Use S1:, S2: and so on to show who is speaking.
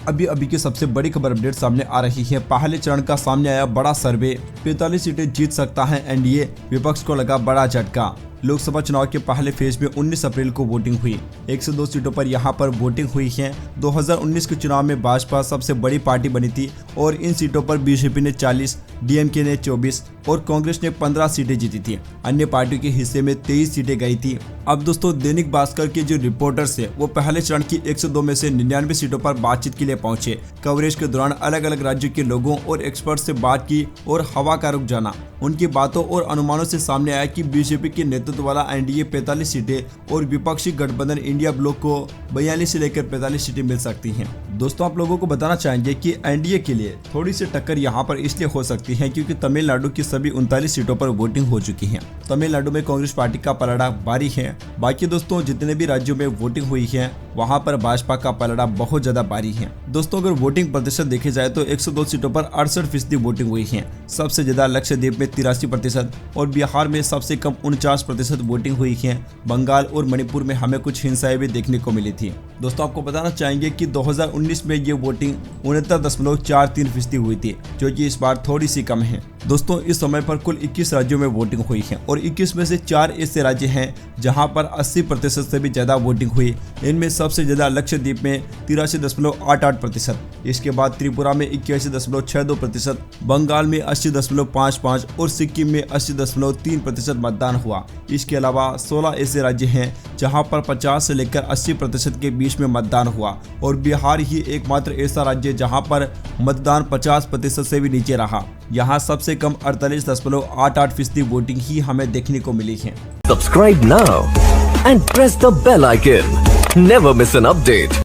S1: अभी अभी की सबसे बड़ी खबर अपडेट सामने आ रही है। पहले चरण का सामने आया बड़ा सर्वे, 45 सीटें जीत सकता है एनडीए, विपक्ष को लगा बड़ा झटका। लोकसभा चुनाव के पहले फेज में 19 अप्रैल को वोटिंग हुई। 102 सीटों पर यहां पर वोटिंग हुई है। 2019 के चुनाव में भाजपा सबसे बड़ी पार्टी बनी थी और इन सीटों पर बीजेपी ने 40, डीएमके ने 24 और कांग्रेस ने 15 सीटें जीती थी। अन्य पार्टियों के हिस्से में 23 सीटें गई थी। अब दोस्तों, दैनिक भास्कर के जो रिपोर्टर्स है वो पहले चरण की 102 में से 99 सीटों पर बातचीत के लिए पहुंचे। कवरेज के दौरान अलग अलग राज्यों के लोगों और एक्सपर्ट से बात की और हवा का रुख जाना। उनकी बातों और अनुमानों से सामने आया कि बीजेपी के नेतृत्व वाला एनडीए 45 सीटें और विपक्षी गठबंधन इंडिया ब्लॉक को 42 से लेकर 45 सीटें मिल सकती हैं। दोस्तों, आप लोगों को बताना चाहेंगे कि एनडीए के लिए थोड़ी सी टक्कर यहां पर इसलिए हो सकती है क्योंकि तमिलनाडु की सभी 39 सीटों पर वोटिंग हो चुकी है। तमिलनाडु में कांग्रेस पार्टी का पलड़ा भारी है। बाकी दोस्तों, जितने भी राज्यों में वोटिंग हुई है वहां पर भाजपा का पलड़ा बहुत ज्यादा भारी है। दोस्तों, अगर वोटिंग प्रतिशत देखे जाए तो 102 सीटों पर 68% वोटिंग हुई है। सबसे ज्यादा लक्षद्वीप में 83% और बिहार में सबसे कम 49% वोटिंग हुई है। बंगाल और मणिपुर में हमें कुछ हिंसाएं भी देखने को मिली थी। दोस्तों, आपको बताना चाहेंगे कि 2019 में ये वोटिंग 69.43% हुई थी, जो कि इस बार थोड़ी सी कम है। दोस्तों, इस समय पर कुल 21 राज्यों में वोटिंग हुई है और 21 में से 4 ऐसे राज्य हैं जहां पर 80% से भी ज्यादा वोटिंग हुई। इनमें सबसे ज्यादा लक्षद्वीप में 83.88%, इसके बाद त्रिपुरा में 81.62%, बंगाल में 80.55% और सिक्किम में 80.3% मतदान हुआ। इसके अलावा 16 ऐसे राज्य हैं जहां पर 50 से लेकर 80% के बीच में मतदान हुआ और बिहार ही एकमात्र ऐसा राज्य जहां पर मतदान 50% से भी नीचे रहा। यहाँ सबसे कम 48.88% वोटिंग ही हमें देखने को मिली है।
S2: Subscribe now and press the bell icon. Never miss an update.